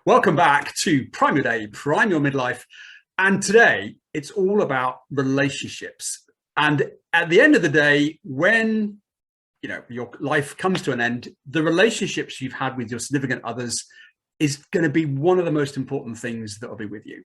Welcome back to Prime Your Day, Prime Your Midlife. And today it's all about relationships. And at the end of the day, when your life comes to an end, the relationships you've had with your significant others is going to be one of the most important things that will be with you.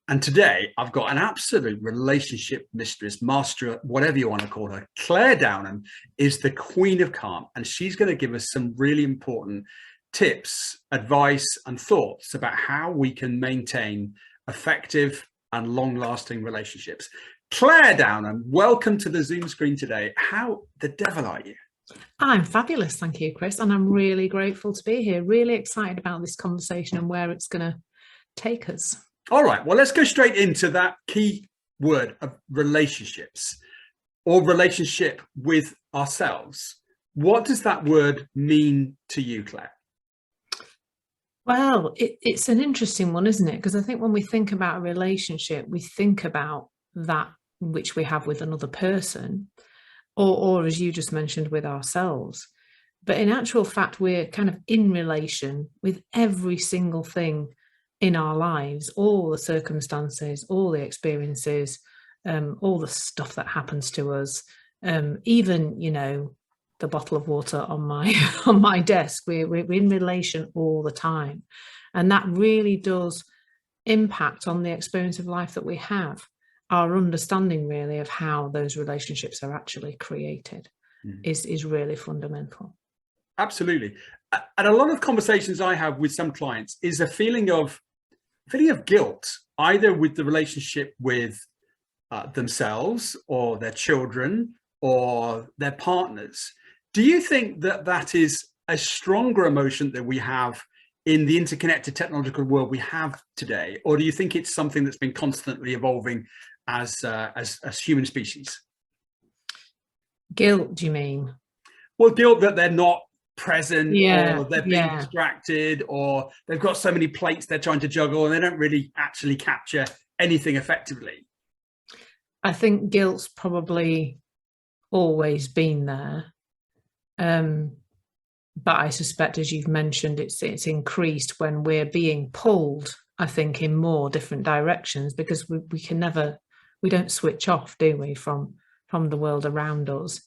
And today I've got an absolute relationship mistress, master, whatever you want to call her. Clare Downham is the Queen of Calm, and she's going to give us some really important tips, advice, and thoughts about how we can maintain effective and long-lasting relationships. Clare Downham, welcome to the Zoom screen today. How the devil are you? I'm fabulous, thank you, Chris, and I'm really grateful to be here. Really excited about this conversation and where it's going to take us. All right, well, let's go straight into that key word of relationships, or relationship with ourselves. What does that word mean to you, Clare? Well, it's an interesting one, isn't it? Because I think when we think about a relationship, we think about that which we have with another person, or as you just mentioned, with ourselves. But in actual fact, we're kind of in relation with every single thing in our lives, all the circumstances, all the experiences, all the stuff that happens to us, even, the bottle of water on my desk. We're in relation all the time. And that really does impact on the experience of life that we have. Our understanding really of how those relationships are actually created is really fundamental. Absolutely. And a lot of conversations I have with some clients is a feeling of guilt, either with the relationship with themselves or their children or their partners. Do you think that that is a stronger emotion that we have in the interconnected technological world we have today? Or do you think it's something that's been constantly evolving as human species? Guilt, do you mean? Well, guilt that they're not present, or they're being distracted, or they've got so many plates they're trying to juggle and they don't really actually capture anything effectively. I think guilt's probably always been there. But I suspect, as you've mentioned, it's increased when we're being pulled, I think, in more different directions, because we don't switch off, do we, from the world around us.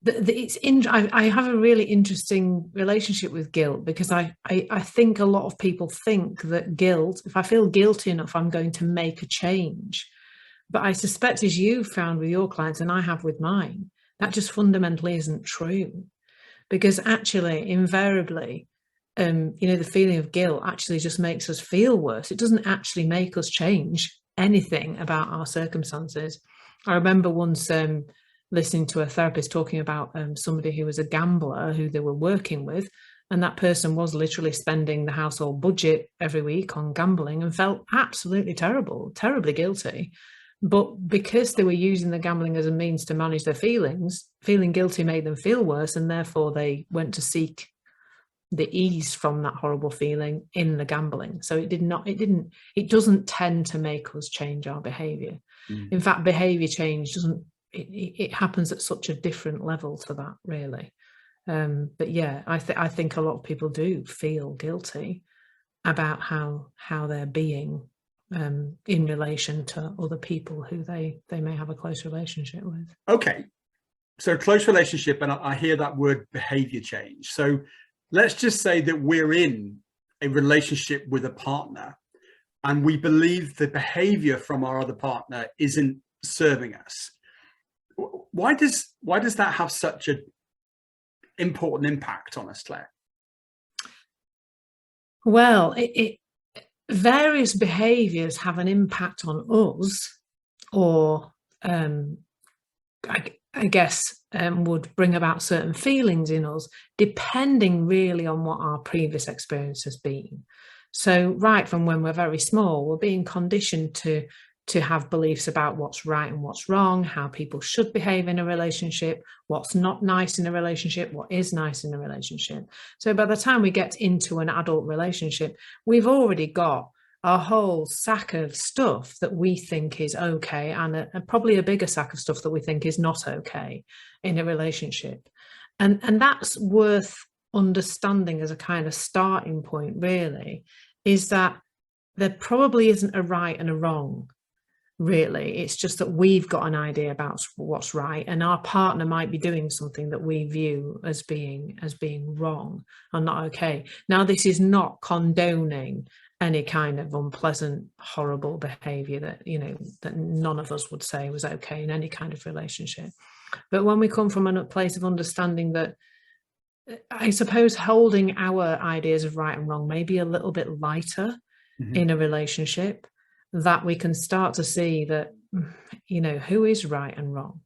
I have a really interesting relationship with guilt, because I think a lot of people think that guilt, if I feel guilty enough, I'm going to make a change. But I suspect, as you found with your clients, and I have with mine, that just fundamentally isn't true. Because actually, invariably, the feeling of guilt actually just makes us feel worse. It doesn't actually make us change anything about our circumstances. I remember once listening to a therapist talking about somebody who was a gambler who they were working with, and that person was literally spending the household budget every week on gambling and felt absolutely terribly guilty. But because they were using the gambling as a means to manage their feelings, feeling guilty made them feel worse, and therefore they went to seek the ease from that horrible feeling in the gambling. So it doesn't tend to make us change our behavior. In fact, behavior change it happens at such a different level to that, really. But yeah, I think a lot of people do feel guilty about how they're being in relation to other people who they may have a close relationship with. Okay, so close relationship, and I hear that word behavior change. So let's just say that we're in a relationship with a partner and we believe the behavior from our other partner isn't serving us. Why does that have such an important impact on us, Clare? Well, various behaviors have an impact on us, or I guess would bring about certain feelings in us, depending really on what our previous experience has been. So right from when we're very small, we're being conditioned to have beliefs about what's right and what's wrong, how people should behave in a relationship, what's not nice in a relationship, what is nice in a relationship. So by the time we get into an adult relationship, we've already got a whole sack of stuff that we think is okay, and probably a bigger sack of stuff that we think is not okay in a relationship. And that's worth understanding as a kind of starting point really is that there probably isn't a right and a wrong. Really, it's just that we've got an idea about what's right, and our partner might be doing something that we view as being wrong and not okay. Now, this is not condoning any kind of unpleasant, horrible behavior that, you know, that none of us would say was okay in any kind of relationship. But when we come from a place of understanding that, I suppose holding our ideas of right and wrong may be a little bit lighter in a relationship, that we can start to see that, you know, who is right and wrong.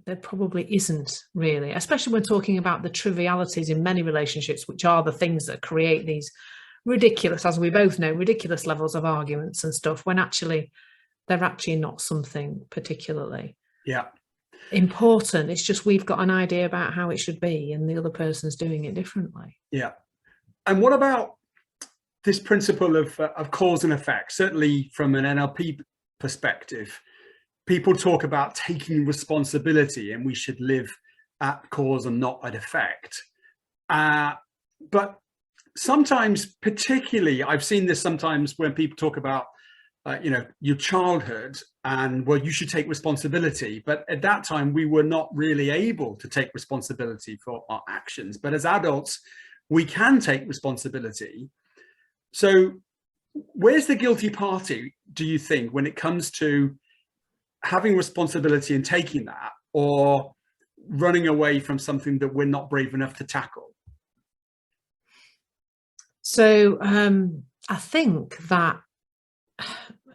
There probably isn't really, especially when talking about the trivialities in many relationships, which are the things that create these ridiculous, as we both know, ridiculous levels of arguments and stuff, when actually they're actually not something particularly important. It's just we've got an idea about how it should be and the other person's doing it differently. Yeah. And what about this principle of cause and effect? Certainly from an NLP perspective, people talk about taking responsibility, and we should live at cause and not at effect. But sometimes, particularly, I've seen this sometimes when people talk about, you know, your childhood, and well, you should take responsibility. But at that time, we were not really able to take responsibility for our actions. But as adults, we can take responsibility. So where's the guilty party, do you think, when it comes to having responsibility and taking that, or running away from something that we're not brave enough to tackle? So I think that,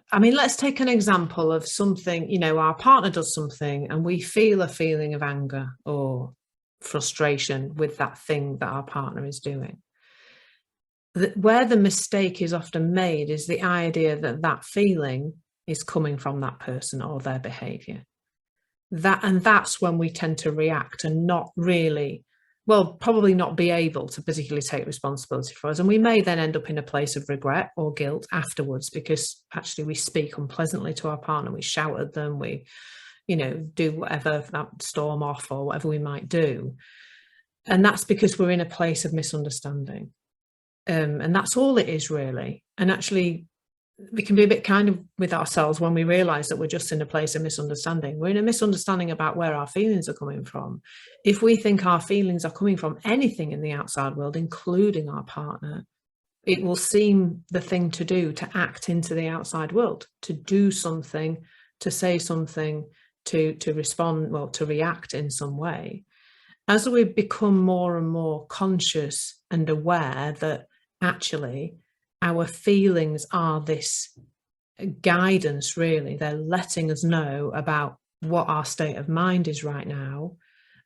I mean, let's take an example of something, you know, our partner does something and we feel a feeling of anger or frustration with that thing that our partner is doing. Where the mistake is often made is the idea that that feeling is coming from that person or their behavior. And that's when we tend to react and not really, well, probably not be able to particularly take responsibility for us. And we may then end up in a place of regret or guilt afterwards, because actually we speak unpleasantly to our partner, we shout at them, we, you know, do whatever, that storm off or whatever we might do. And that's because we're in a place of misunderstanding. And that's all it is really. And actually we can be a bit kind of with ourselves when we realize that we're just in a place of misunderstanding. We're in a misunderstanding about where our feelings are coming from. If we think our feelings are coming from anything in the outside world, including our partner, it will seem the thing to do to act into the outside world, to do something, to say something, to respond, well, to react in some way. As we become more and more conscious and aware that actually our feelings are this guidance, really, they're letting us know about what our state of mind is right now,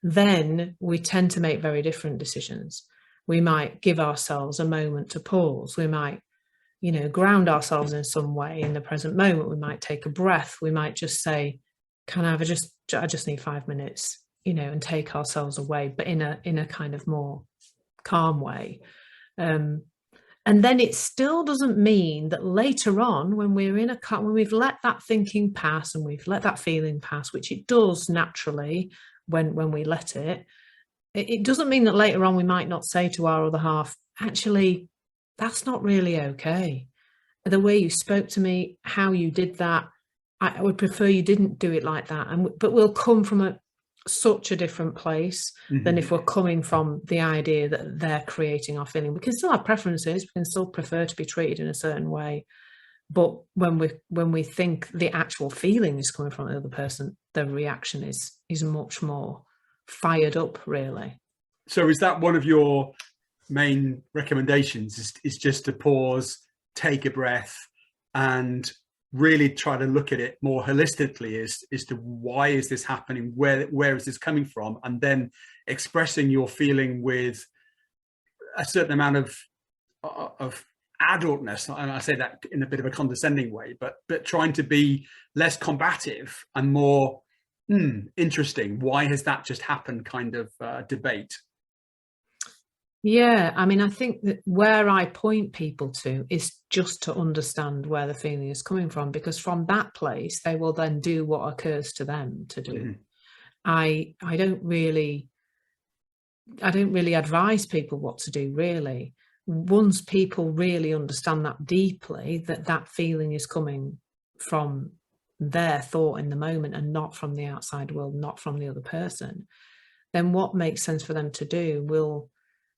then we tend to make very different decisions. We might give ourselves a moment to pause. We might, you know, ground ourselves in some way in the present moment. We might take a breath. We might just say, I just need 5 minutes, you know, and take ourselves away, but in a kind of more calm way. And then it still doesn't mean that later on, when we're when we've let that thinking pass and we've let that feeling pass, which it does naturally when we let it, it doesn't mean that later on we might not say to our other half, actually, that's not really okay. The way you spoke to me, how you did that, I would prefer you didn't do it like that. But we'll come from such a different place than if we're coming from the idea that they're creating our feeling. We can still have preferences, we can still prefer to be treated in a certain way, but when we think the actual feeling is coming from the other person, the reaction is much more fired up, really. So is that one of your main recommendations, is just to pause, take a breath, and really try to look at it more holistically as to why is this happening, where is this coming from, and then expressing your feeling with a certain amount of adultness, and I say that in a bit of a condescending way, but trying to be less combative and more interesting. Why has that just happened kind of debate? Yeah, I mean, I think that where I point people to is just to understand where the feeling is coming from, because from that place, they will then do what occurs to them to do. I don't really really advise people what to do, really. Once people really understand that deeply, that feeling is coming from their thought in the moment and not from the outside world, not from the other person, then what makes sense for them to do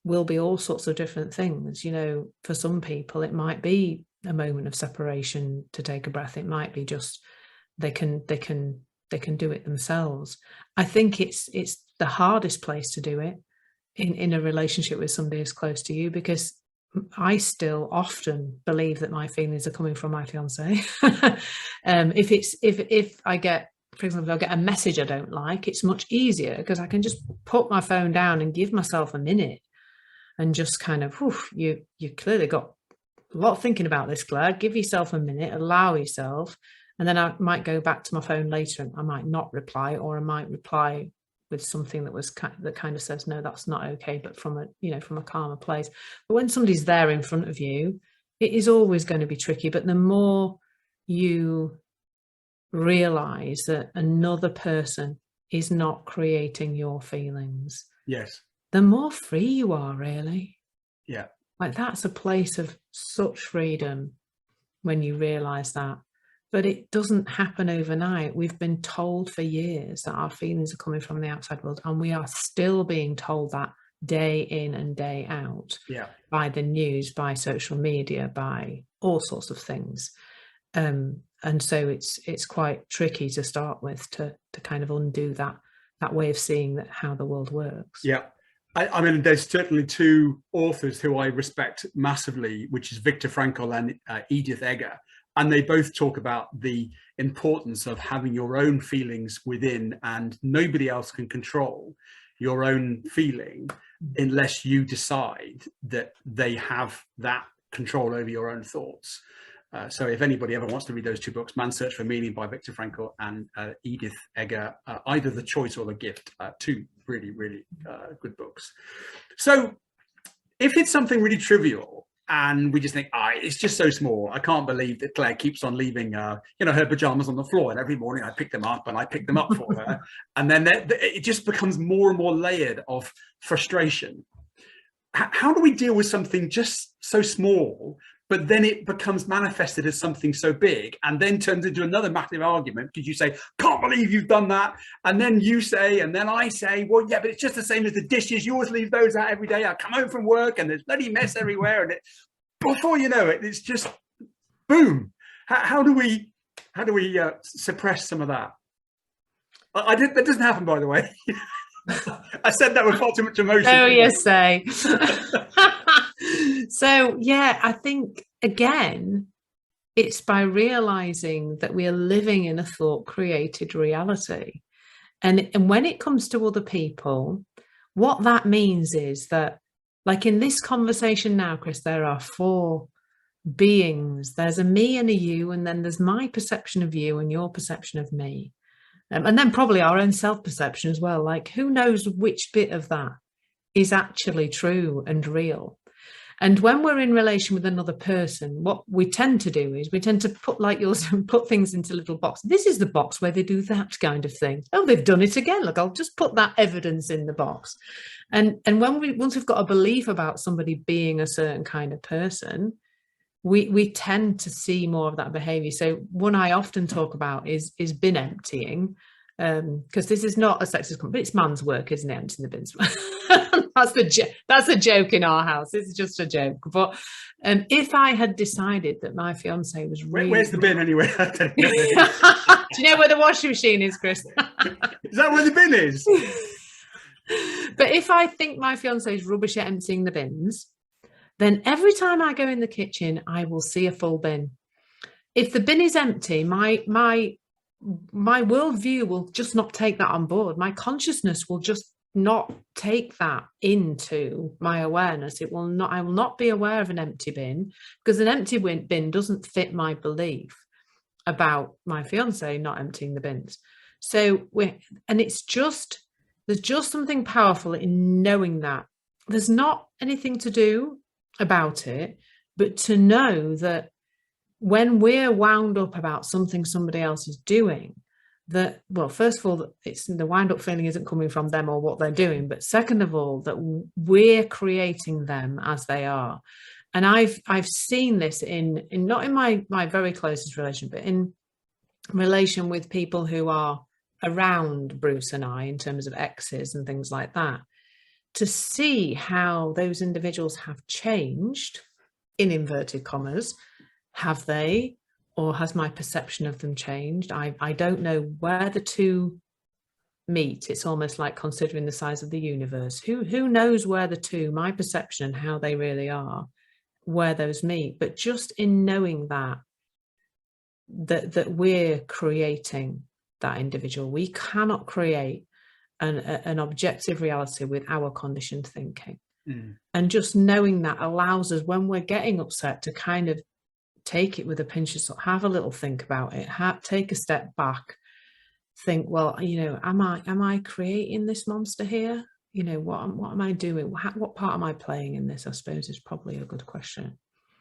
will be all sorts of different things. You know, for some people, it might be a moment of separation to take a breath. It might be just they can do it themselves. I think it's the hardest place to do it in a relationship with somebody as close to you, because I still often believe that my feelings are coming from my fiance. If I get, for example, if I get a message I don't like, it's much easier because I can just put my phone down and give myself a minute and just kind of, you clearly got a lot of thinking about this, Claire. Give yourself a minute, allow yourself, and then I might go back to my phone later and I might not reply, or I might reply with something that kind of says, no, that's not okay, but from a calmer place. But when somebody's there in front of you, it is always going to be tricky. But the more you realize that another person is not creating your feelings, yes, the more free you are, really. Yeah. Like, that's a place of such freedom when you realize that. But it doesn't happen overnight. We've been told for years that our feelings are coming from the outside world, and we are still being told that day in and day out, by the news, by social media, by all sorts of things. And so it's quite tricky to start with, to kind of undo that way of seeing how the world works. Yeah. I mean, there's certainly two authors who I respect massively, which is Viktor Frankl and Edith Eger. And they both talk about the importance of having your own feelings within, and nobody else can control your own feeling unless you decide that they have that control over your own thoughts. So if anybody ever wants to read those two books, Man's Search for Meaning by Viktor Frankl and Edith Eger, either The Choice or The Gift, two really, really good books. So if it's something really trivial, and we just think, it's just so small, I can't believe that Claire keeps on leaving her pajamas on the floor, and every morning I pick them up and I pick them up for her. And then it just becomes more and more layered of frustration. How do we deal with something just so small, but then it becomes manifested as something so big, and then turns into another massive argument because you say, can't believe you've done that. And then you say, and then I say, well, yeah, but it's just the same as the dishes. You always leave those out every day. I come home from work and there's bloody mess everywhere. And before you know it, it's just boom. How do we suppress some of that? That doesn't happen, by the way. I said that with far too much emotion. Oh, yes, say. So, yeah, I think, again, it's by realizing that we are living in a thought-created reality. And when it comes to other people, what that means is that, like in this conversation now, Chris, there are 4 beings. There's a me and a you, and then there's my perception of you and your perception of me. And then probably our own self-perception as well. Like, who knows which bit of that is actually true and real? And when we're in relation with another person, what we tend to do is we tend to put things into little boxes. This is the box where they do that kind of thing. Oh, they've done it again. Look, I'll just put that evidence in the box. And once we've got a belief about somebody being a certain kind of person, we tend to see more of that behavior. So one I often talk about is bin emptying, because this is not a sexist comment, but it's man's work, isn't it, emptying the bins? That's a joke in our house. It's just a joke. But if I had decided that my fiance was really... Where's the bin anyway? Do you know where the washing machine is, Chris? Is that where the bin is? But if I think my fiance is rubbish at emptying the bins, then every time I go in the kitchen, I will see a full bin. If the bin is empty, my worldview will just not take that on board. My consciousness will just not take that into my awareness. I will not be aware of an empty bin, because an empty bin doesn't fit my belief about my fiance not emptying the bins. So there's just something powerful in knowing that there's not anything to do about it, but to know that when we're wound up about something somebody else is doing, that, well, first of all, that it's the wind up feeling isn't coming from them or what they're doing, but second of all, that we're creating them as they are. And I've seen this in not in my very closest relation, but in relation with people who are around Bruce and I in terms of exes and things like that, to see how those individuals have changed, in inverted commas. Have they, or has my perception of them changed? I don't know where the two meet. It's almost like considering the size of the universe. Who knows where the two, my perception and how they really are, where those meet. But just in knowing that we're creating that individual. We cannot create an objective reality with our conditioned thinking. And just knowing that allows us, when we're getting upset, to kind of take it with a pinch of salt, have a little think about it, take a step back, think, well, am I creating this monster here? What am I doing? What part am I playing in this? I suppose is probably a good question.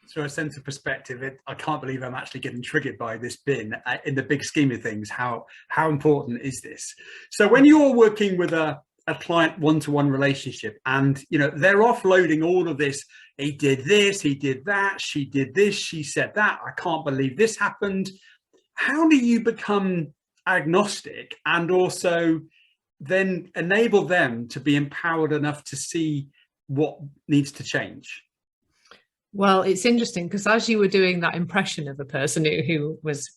So a sense of perspective, I can't believe I'm actually getting triggered by this bin. In the big scheme of things, how important is this? So when you're working with a client one-to-one relationship, and they're offloading all of this, he did this, he did that, she did this, she said that, I can't believe this happened. How do you become agnostic and also then enable them to be empowered enough to see what needs to change? Well, it's interesting because as you were doing that impression of a person who was,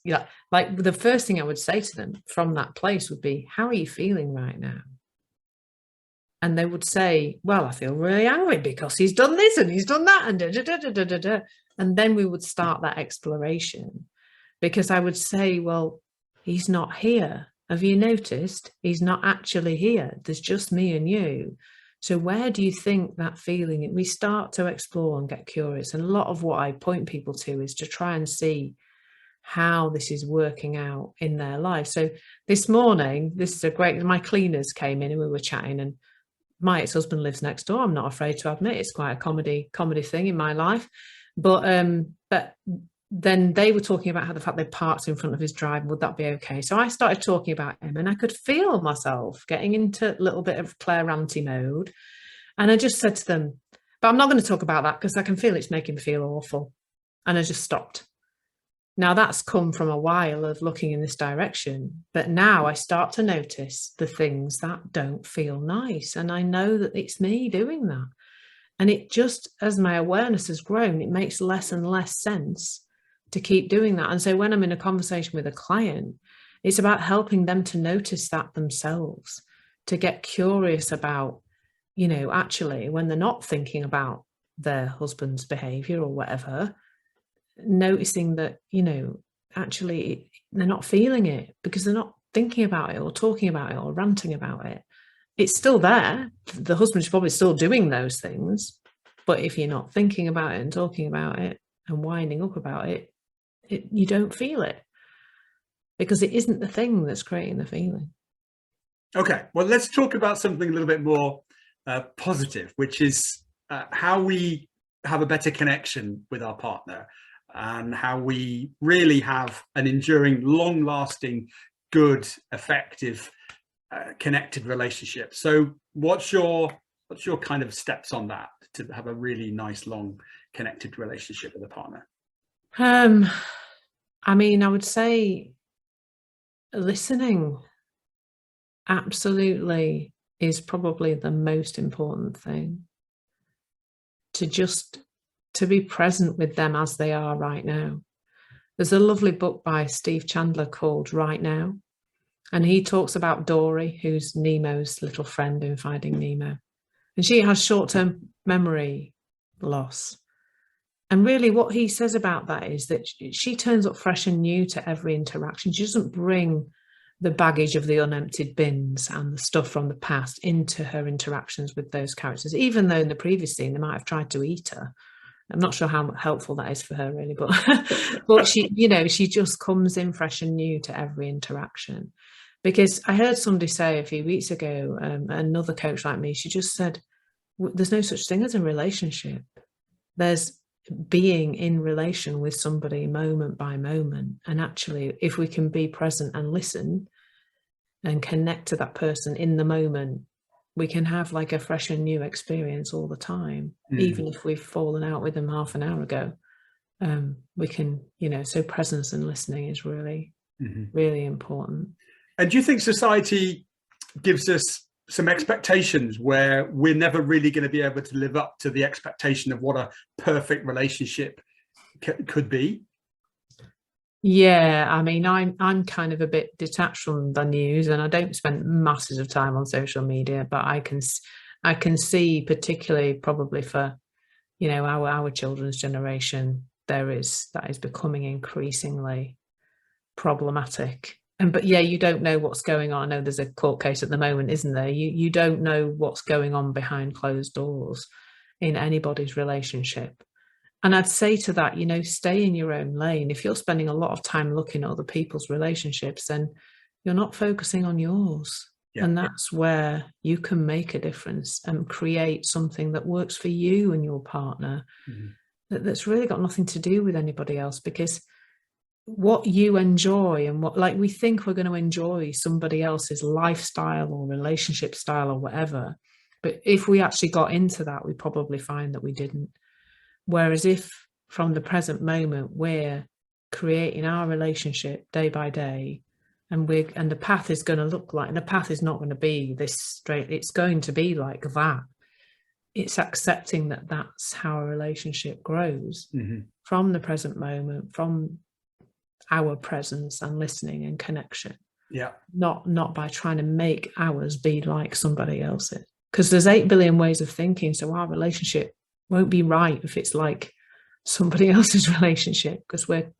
like the first thing I would say to them from that place would be, how are you feeling right now? And they would say, well, I feel really angry because he's done this and he's done that and da, da, da, da, da, da, da. And then we would start that exploration, because I would say, well, he's not here. Have you noticed? He's not actually here. There's just me and you. So where do you think that feeling? We start to explore and get curious. And a lot of what I point people to is to try and see how this is working out in their life. So this morning, my cleaners came in and we were chatting, and my ex-husband lives next door. I'm not afraid to admit it's quite a comedy thing in my life. But then they were talking about how the fact they parked in front of his drive, would that be okay? So I started talking about him, and I could feel myself getting into a little bit of Clare ranty mode. And I just said to them, but I'm not going to talk about that because I can feel it's making me feel awful. And I just stopped. Now that's come from a while of looking in this direction, but now I start to notice the things that don't feel nice. And I know that it's me doing that. And it just, as my awareness has grown, it makes less and less sense to keep doing that. And so when I'm in a conversation with a client, it's about helping them to notice that themselves, to get curious about, actually, when they're not thinking about their husband's behavior or whatever, noticing that, actually they're not feeling it because they're not thinking about it or talking about it or ranting about it. It's still there. The husband's probably still doing those things, but if you're not thinking about it and talking about it and winding up about it, you don't feel it, because it isn't the thing that's creating the feeling. Okay, well, let's talk about something a little bit more positive, which is how we have a better connection with our partner, and how we really have an enduring, long-lasting, good, effective, connected relationship. So what's your kind of steps on that to have a really nice, long, connected relationship with a partner? I mean, I would say listening absolutely is probably the most important thing. To be present with them as they are right now. There's a lovely book by Steve Chandler called Right Now. And he talks about Dory, who's Nemo's little friend in Finding Nemo. And she has short-term memory loss. And really what he says about that is that she turns up fresh and new to every interaction. She doesn't bring the baggage of the unemptied bins and the stuff from the past into her interactions with those characters, even though in the previous scene they might have tried to eat her. I'm not sure how helpful that is for her, really, but she just comes in fresh and new to every interaction. Because I heard somebody say a few weeks ago, another coach like me, she just said, there's no such thing as a relationship. There's being in relation with somebody moment by moment. And actually, if we can be present and listen, and connect to that person in the moment, we can have like a fresh and new experience all the time, even if we've fallen out with them half an hour ago. We can, so presence and listening is really, really important. And do you think society gives us some expectations where we're never really going to be able to live up to the expectation of what a perfect relationship could be? Yeah, I mean, I'm kind of a bit detached from the news, and I don't spend masses of time on social media, but I can see, particularly probably for, our children's generation, that is becoming increasingly problematic. But yeah, you don't know what's going on. I know there's a court case at the moment, isn't there? You don't know what's going on behind closed doors in anybody's relationship. And I'd say to that, stay in your own lane. If you're spending a lot of time looking at other people's relationships, then you're not focusing on yours. Yeah. And that's where you can make a difference and create something that works for you and your partner, that's really got nothing to do with anybody else. Because what you enjoy and what, we think we're going to enjoy somebody else's lifestyle or relationship style or whatever. But if we actually got into that, we probably find that we didn't. Whereas if from the present moment, we're creating our relationship day by day, and the path is going to look like, and the path is not going to be this straight, it's going to be like that. It's accepting that that's how a relationship grows from the present moment, from our presence and listening and connection. Yeah. Not by trying to make ours be like somebody else's. Because there's 8 billion ways of thinking, so our relationship won't be right if it's like somebody else's relationship, because we're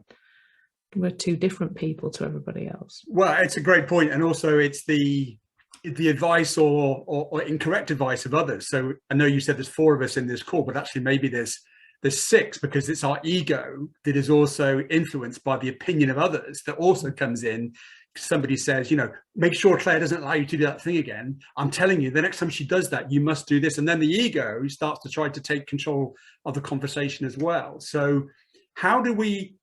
two different people to everybody else. Well, it's a great point, and also it's the advice or incorrect advice of others. So I know you said there's 4 of us in this call, but actually maybe there's 6, because it's our ego that is also influenced by the opinion of others that also comes in. Somebody says, make sure Claire doesn't allow you to do that thing again. I'm telling you, the next time she does that, you must do this. And then the ego starts to try to take control of the conversation as well. So how do we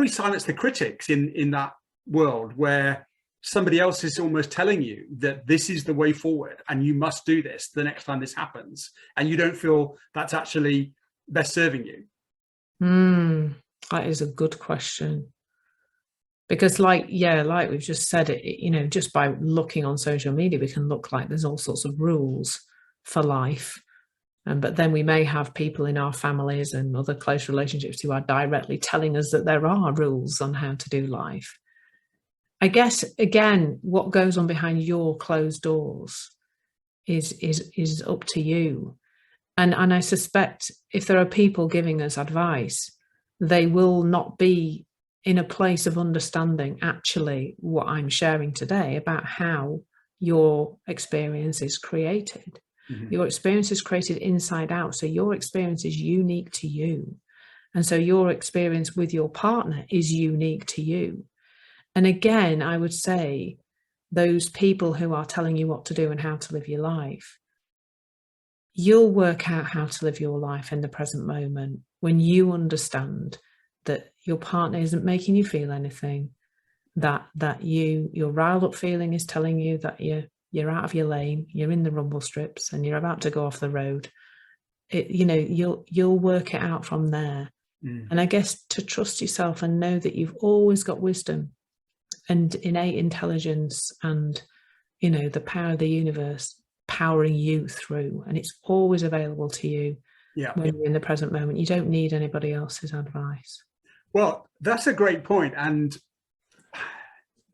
silence the critics in that world where somebody else is almost telling you that this is the way forward and you must do this the next time this happens, and you don't feel that's actually best serving you? That is a good question. Because like we've just said, it, just by looking on social media, we can look like there's all sorts of rules for life. But then we may have people in our families and other close relationships who are directly telling us that there are rules on how to do life. I guess, again, what goes on behind your closed doors is up to you. And I suspect if there are people giving us advice, they will not be in a place of understanding actually what I'm sharing today about how your experience is created. Your experience is created inside out. So your experience is unique to you. And so your experience with your partner is unique to you. And again, I would say those people who are telling you what to do and how to live your life, you'll work out how to live your life in the present moment when you understand that your partner isn't making you feel anything, that your riled up feeling is telling you that you're out of your lane, you're in the rumble strips and you're about to go off the road. You'll work it out from there. And I guess to trust yourself and know that you've always got wisdom and innate intelligence and, the power of the universe powering you through, and it's always available to you. When you're in the present moment. You don't need anybody else's advice. Well, that's a great point. And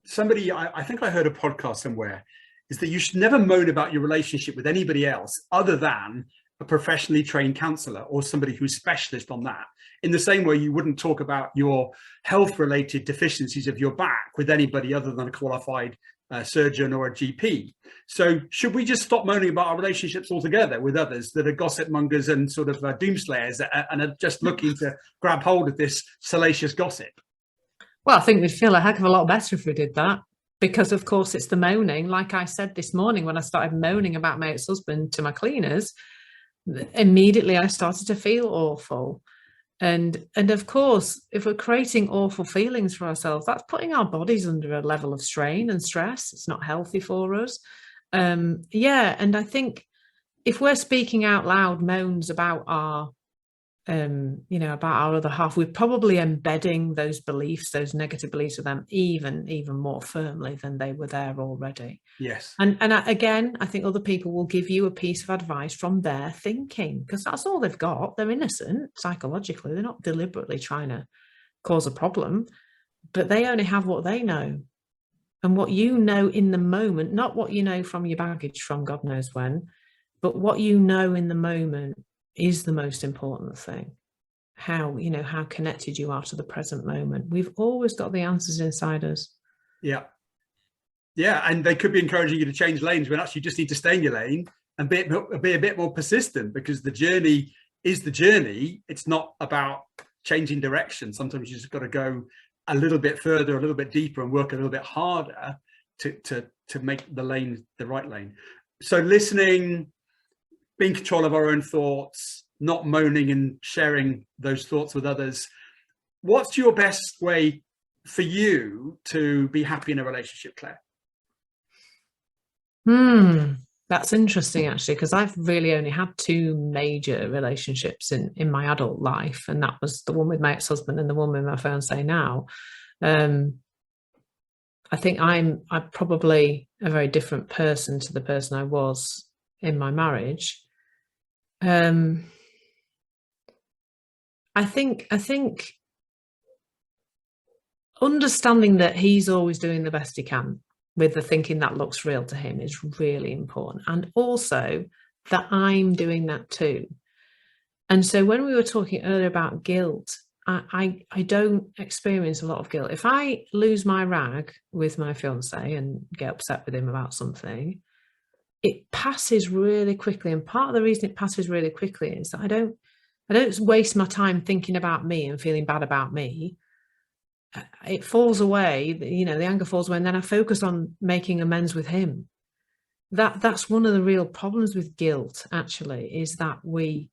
somebody, I think I heard a podcast somewhere, is that you should never moan about your relationship with anybody else other than a professionally trained counselor or somebody who's specialist on that. In the same way you wouldn't talk about your health related deficiencies of your back with anybody other than a qualified surgeon or a GP. So should we just stop moaning about our relationships altogether with others that are gossip mongers and sort of doomslayers and are just looking to grab hold of this salacious gossip? Well, I think we'd feel a heck of a lot better if we did that, because of course it's the moaning. Like I said this morning, when I started moaning about my ex-husband to my cleaners, immediately I started to feel awful. And of course, if we're creating awful feelings for ourselves, that's putting our bodies under a level of strain and stress. It's not healthy for us. Yeah, and I think if we're speaking out loud moans about our about our other half, we're probably embedding those beliefs, those negative beliefs with them even more firmly than they were there already. Yes. And again, I think other people will give you a piece of advice from their thinking, because that's all they've got. They're innocent psychologically. They're not deliberately trying to cause a problem, but they only have what they know. And what you know in the moment, not what you know from your baggage from God knows when, but what you know in the moment is the most important thing. How connected you are to the present moment. We've always got the answers inside us. Yeah. And they could be encouraging you to change lanes when actually you just need to stay in your lane and be a bit more persistent, because the journey is the journey. It's not about changing direction. Sometimes you just got to go a little bit further, a little bit deeper, and work a little bit harder to make the lane the right lane. So listening, being in control of our own thoughts, not moaning and sharing those thoughts with others. What's your best way for you to be happy in a relationship, Claire? That's interesting, actually, because I've really only had two major relationships in my adult life, and that was the one with my ex-husband and the one with my fiance now. I think I'm probably a very different person to the person I was in my marriage. I think understanding that he's always doing the best he can with the thinking that looks real to him is really important. And also that I'm doing that too. And so when we were talking earlier about guilt, I don't experience a lot of guilt. If I lose my rag with my fiance and get upset with him about something, it passes really quickly. And part of the reason it passes really quickly is that I don't waste my time thinking about me and feeling bad about me. It falls away, the anger falls away, and then I focus on making amends with him. That's one of the real problems with guilt, actually, is that we're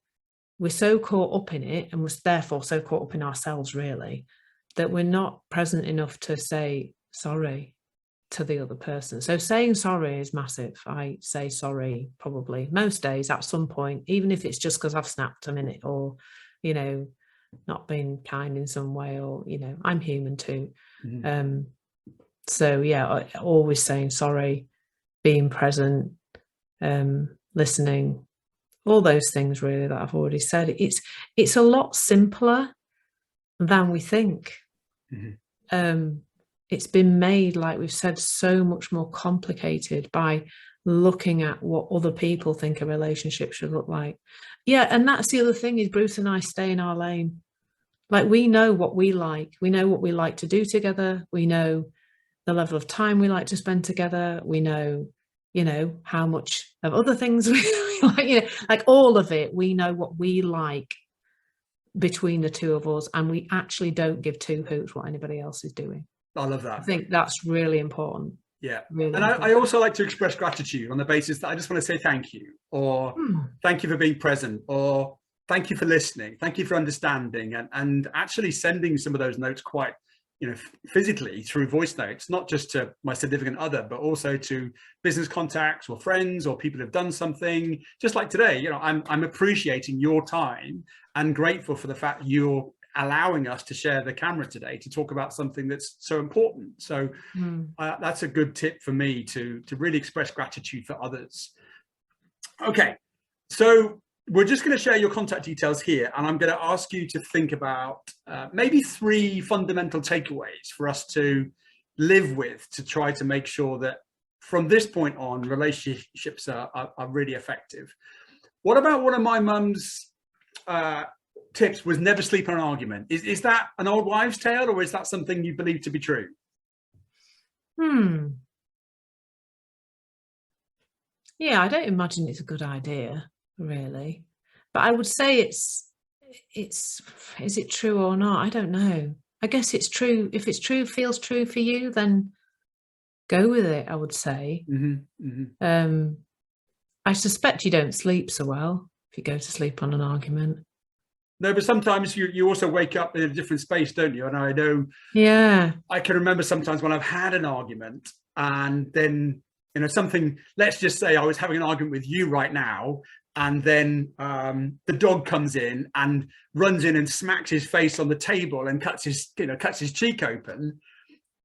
so caught up in it, and we're therefore so caught up in ourselves, really, that we're not present enough to say sorry to the other person. So saying sorry is massive. I say sorry probably most days at some point, even if it's just because I've snapped a minute or, not been kind in some way, or, I'm human too. Mm-hmm. So yeah, always saying sorry, being present, listening, all those things really that I've already said. It's a lot simpler than we think. Mm-hmm. It's been made, like we've said, so much more complicated by looking at what other people think a relationship should look like. Yeah, and that's the other thing, is Bruce and I stay in our lane. Like, we know what we like. We know what we like to do together. We know the level of time we like to spend together. We know, how much of other things we like, like all of it. We know what we like between the two of us, and we actually don't give two hoots what anybody else is doing. I love that. I think that's really important. Yeah. Really and I also like to express gratitude on the basis that I just want to say thank you, or thank you for being present, or thank you for listening, thank you for understanding, and actually sending some of those notes quite, physically through voice notes, not just to my significant other, but also to business contacts or friends or people who've done something. Just like today, I'm appreciating your time and grateful for the fact you're allowing us to share the camera today to talk about something that's so important. So that's a good tip for me to really express gratitude for others. Okay, so we're just going to share your contact details here, and I'm going to ask you to think about maybe 3 fundamental takeaways for us to live with, to try to make sure that from this point on, relationships are really effective. What about one of my mum's tips was never sleep on an argument? Is that an old wives' tale, or is that something you believe to be true? Yeah, I don't imagine it's a good idea, really, but I would say it's is it true or not? I don't know. I guess it's true. If it's true, feels true for you, then go with it, I would say. I suspect you don't sleep so well if you go to sleep on an argument. No, but sometimes you also wake up in a different space, don't you? And I know, Yeah. I can remember sometimes when I've had an argument and then, something, let's just say I was having an argument with you right now, and then the dog comes in and runs in and smacks his face on the table and cuts his cheek open.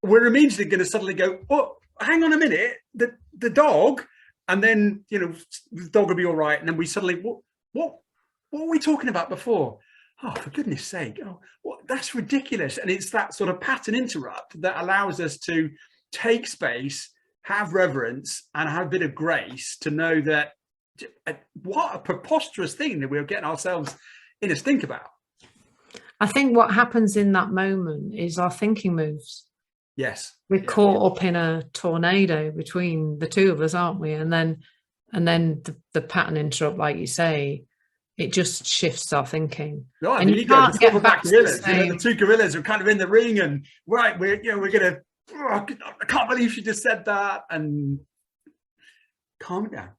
We're immediately going to suddenly go, oh, hang on a minute, the dog, and then, the dog will be all right. And then we suddenly, what were we talking about before? Oh, for goodness sake, that's ridiculous. And it's that sort of pattern interrupt that allows us to take space, have reverence, and have a bit of grace to know that what a preposterous thing that we're getting ourselves in a stink about. I think what happens in that moment is our thinking moves. Yes. We're caught up in a tornado between the two of us, aren't we? And then the pattern interrupt, like you say, it just shifts our thinking. Right, and you can't get back to the same. The two gorillas are kind of in the ring, and right, we're gonna. Oh, I can't believe she just said that, and calm down.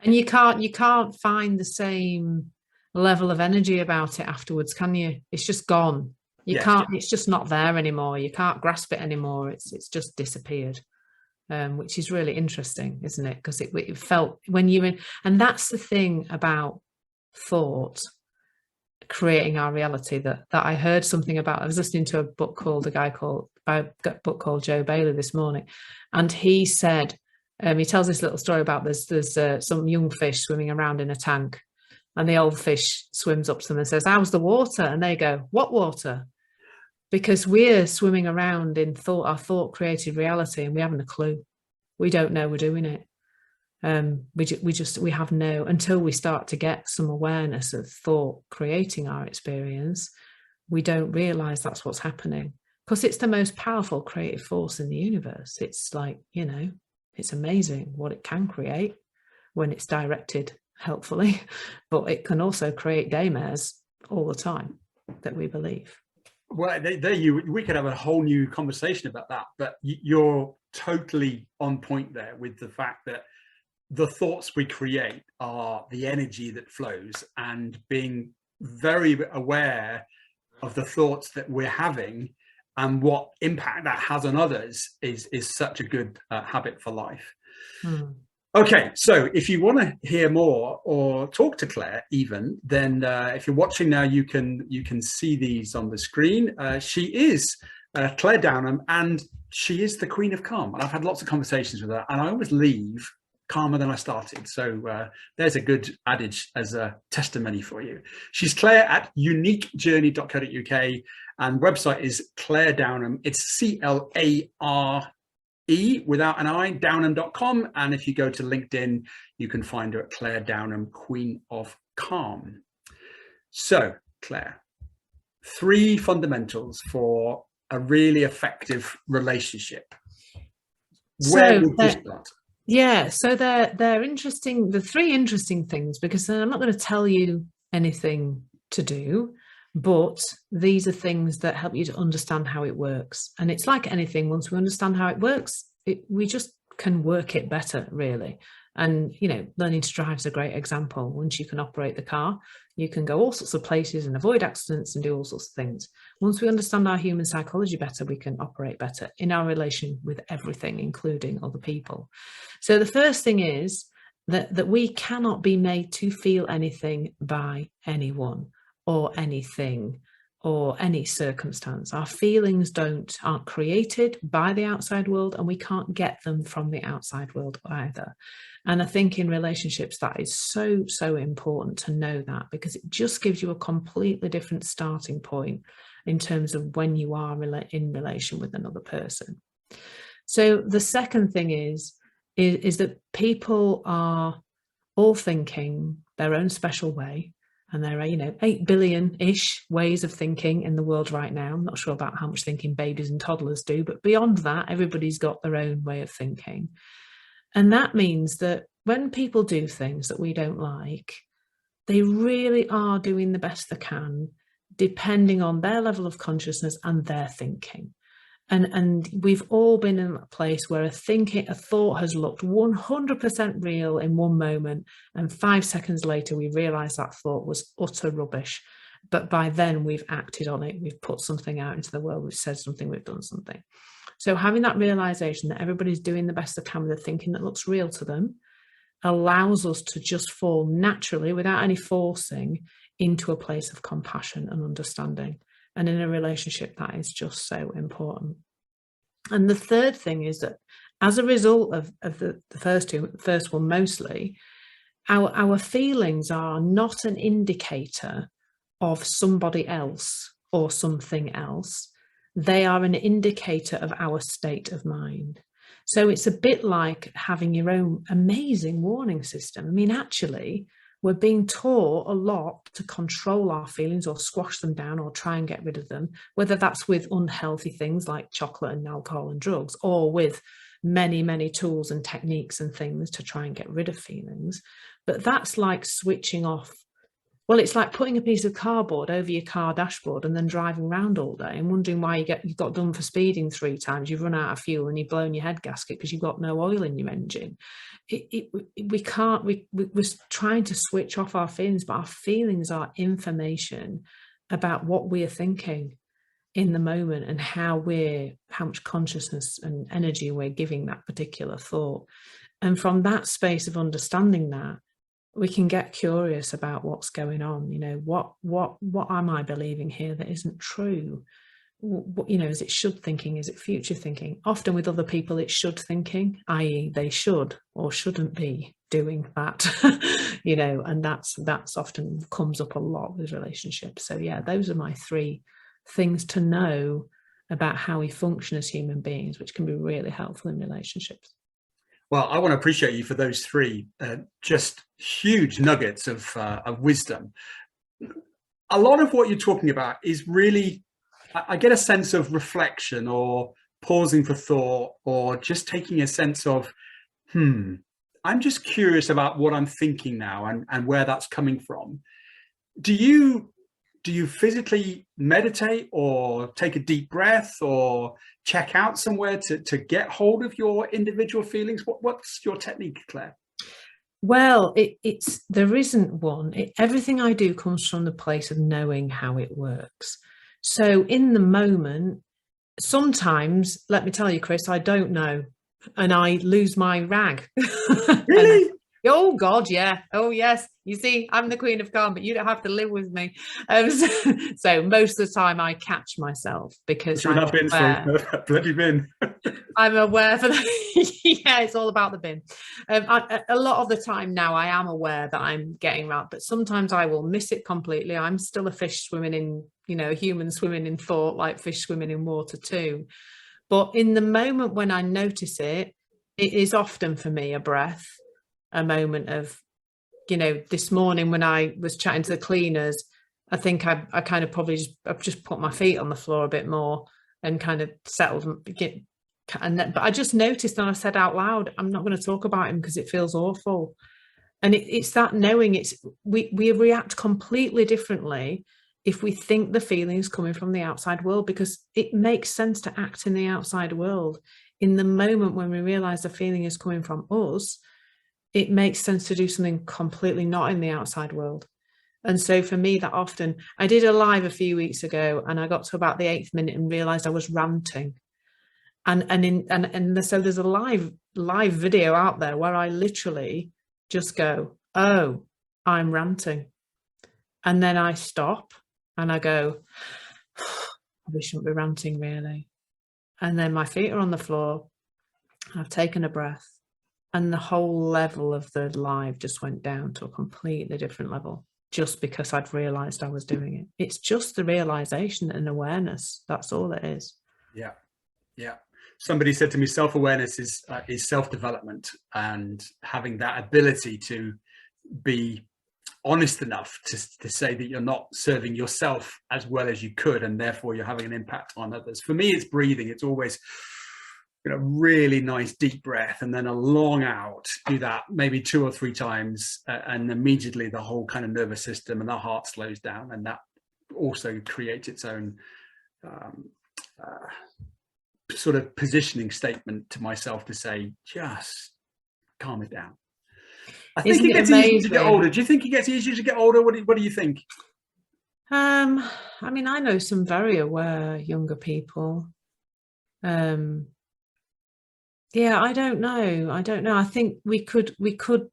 And you can't find the same level of energy about it afterwards, can you? It's just gone. You can't. It's just not there anymore. You can't grasp it anymore. It's just disappeared. Which is really interesting, isn't it? Because it felt when you're in, and that's the thing about thought creating our reality that I heard something about. I was listening to a book called Joe Bailey this morning, and he said, he tells this little story about there's some young fish swimming around in a tank, and the old fish swims up to them and says, "How's the water?" And they go, "What water?" Because we're swimming around in thought, our thought created reality, and we haven't a clue. We don't know we're doing it. We have no, until we start to get some awareness of thought creating our experience, we don't realize that's what's happening, because it's the most powerful creative force in the universe. It's like, it's amazing what it can create when it's directed helpfully, but it can also create daymares all the time that we believe. Well, we could have a whole new conversation about that, but you're totally on point there with the fact that the thoughts we create are the energy that flows, and being very aware of the thoughts that we're having and what impact that has on others is such a good habit for life. Okay, so if you want to hear more or talk to Clare even, then if you're watching now, you can see these on the screen. She is Clare Downham, and she is the Queen of Calm. And I've had lots of conversations with her, and I always leave calmer than I started. So there's a good adage as a testimony for you. She's Clare at uniquejourney.co.uk, and website is Clare Downham. It's CLARE without an I, downham.com. And if you go to LinkedIn, you can find her at Clare Downham, Queen of Calm. So, Clare, 3 fundamentals for a really effective relationship. Where would you start? Yeah, so they're interesting. The 3 interesting things, because I'm not going to tell you anything to do, but these are things that help you to understand how it works. And it's like anything, once we understand how it works, we just can work it better, really. And, learning to drive is a great example. Once you can operate the car, you can go all sorts of places and avoid accidents and do all sorts of things. Once we understand our human psychology better, we can operate better in our relation with everything, including other people. So the first thing is that we cannot be made to feel anything by anyone or anything or any circumstance. Our feelings aren't created by the outside world, and we can't get them from the outside world either. And I think in relationships, that is so, so important to know that, because it just gives you a completely different starting point in terms of when you are in relation with another person. So the second thing is that people are all thinking their own special way. And there are, 8 billion-ish ways of thinking in the world right now. I'm not sure about how much thinking babies and toddlers do, but beyond that, everybody's got their own way of thinking. And that means that when people do things that we don't like, they really are doing the best they can, depending on their level of consciousness and their thinking. And we've all been in a place where a thought has looked 100% real in one moment, and 5 seconds later we realize that thought was utter rubbish. But by then we've acted on it, we've put something out into the world, we've said something, we've done something. So having that realization that everybody's doing the best they can with the thinking that looks real to them allows us to just fall naturally, without any forcing, into a place of compassion and understanding. And in a relationship, that is just so important. And the third thing is that as a result of the first one mostly, our feelings are not an indicator of somebody else or something else. They are an indicator of our state of mind. So it's a bit like having your own amazing warning system. I mean, actually, we're being taught a lot to control our feelings or squash them down or try and get rid of them, whether that's with unhealthy things like chocolate and alcohol and drugs, or with many, many tools and techniques and things to try and get rid of feelings. But that's like switching off. Well, it's like putting a piece of cardboard over your car dashboard and then driving around all day and wondering why you got done for speeding 3 times. You've run out of fuel and you've blown your head gasket because you've got no oil in your engine. We're trying to switch off our feelings, but our feelings are information about what we're thinking in the moment and how much consciousness and energy we're giving that particular thought. And from that space of understanding that, we can get curious about what's going on. You know, what am I believing here that isn't true? You know, is it should thinking? Is it future thinking? Often with other people, it's should thinking, i.e. they should or shouldn't be doing that, you know, and that's often comes up a lot with relationships. So yeah, those are my 3 things to know about how we function as human beings, which can be really helpful in relationships. Well, I want to appreciate you for those 3 just huge nuggets of wisdom. A lot of what you're talking about is really, I get a sense of reflection or pausing for thought, or just taking a sense of, I'm just curious about what I'm thinking now and where that's coming from. Do you physically meditate or take a deep breath or check out somewhere to get hold of your individual feelings? What's your technique, Claire? Well, there isn't one. Everything I do comes from the place of knowing how it works. So in the moment, sometimes, let me tell you, Chris, I don't know, and I lose my rag. Really? Oh God, yeah. Oh yes. You see, I'm the queen of calm, but you don't have to live with me. So most of the time, I catch myself because I'm aware. Bloody bin. I'm aware for the yeah, it's all about the bin. A lot of the time now, I am aware that I'm getting around, but sometimes I will miss it completely. I'm still a fish swimming in, you know, a human swimming in thought, like fish swimming in water too. But in the moment when I notice it, it is often for me a breath. A moment of, you know, this morning when I was chatting to the cleaners, I think I kind of I've just put my feet on the floor a bit more and kind of settled. But I just noticed, and I said out loud, I'm not going to talk about him because it feels awful. And it's that knowing. We react completely differently if we think the feeling is coming from the outside world, because it makes sense to act in the outside world. In the moment when we realize the feeling is coming from us, it makes sense to do something completely not in the outside world. And so for me, that often, I did a live a few weeks ago and I got to about the 8th minute and realized I was ranting. And so there's a live video out there where I literally just go, oh, I'm ranting. And then I stop and I go, we shouldn't be ranting really. And then my feet are on the floor. I've taken a breath. And the whole level of the live just went down to a completely different level, just because I'd realized I was doing it. It's just the realization and awareness. That's all it is. Yeah. Yeah. Somebody said to me, self-awareness is self-development, and having that ability to be honest enough to say that you're not serving yourself as well as you could, and therefore you're having an impact on others. For me, it's breathing. It's always, you know, really nice deep breath and then a long out. Do that maybe 2 or 3 times, and immediately the whole kind of nervous system and the heart slows down, and that also creates its own sort of positioning statement to myself to say, just calm it down. I think it gets easier to get older. Do you think it gets easier to get older? What do you think? I mean, I know some very aware younger people. Yeah, I don't know. I think we could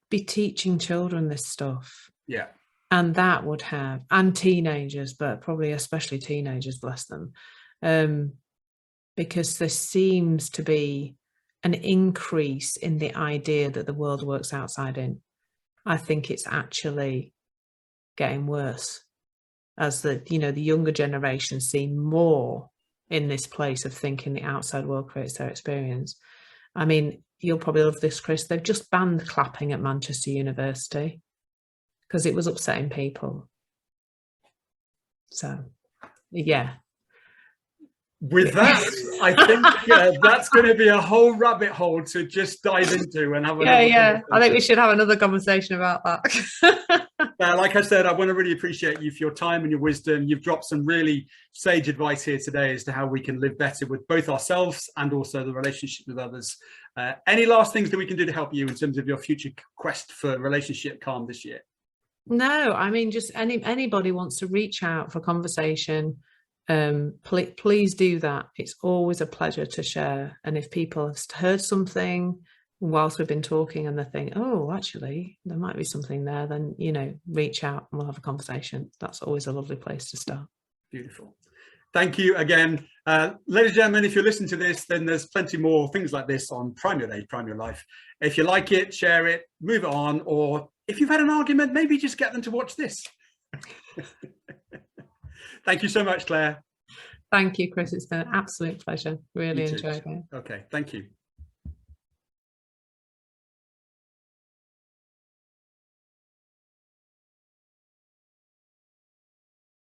be teaching children this stuff. Yeah. And that would have, and teenagers, but probably especially teenagers, bless them. Because there seems to be an increase in the idea that the world works outside in. I think it's actually getting worse as the younger generation see more in this place of thinking the outside world creates their experience. I mean, you'll probably love this, Chris. They've just banned clapping at Manchester University because it was upsetting people. So, yeah. With that, I think that's going to be a whole rabbit hole to just dive into and have another conversation. I think we should have another conversation about that. Like I said, I want to really appreciate you for your time and your wisdom. You've dropped some really sage advice here today as to how we can live better with both ourselves and also the relationship with others. Any last things that we can do to help you in terms of your future quest for relationship calm this year? No, I mean, just anybody wants to reach out for conversation, please do that. It's always a pleasure to share. And if people have heard something whilst we've been talking and they think, oh, actually, there might be something there, then, reach out and we'll have a conversation. That's always a lovely place to start. Beautiful. Thank you again. Ladies and gentlemen, if you listen to this, then there's plenty more things like this on Prime Your Day, Prime Your Life. If you like it, share it, move it on. Or if you've had an argument, maybe just get them to watch this. Thank you so much, Claire. Thank you, Chris. It's been an absolute pleasure. Really enjoyed it. Okay, thank you.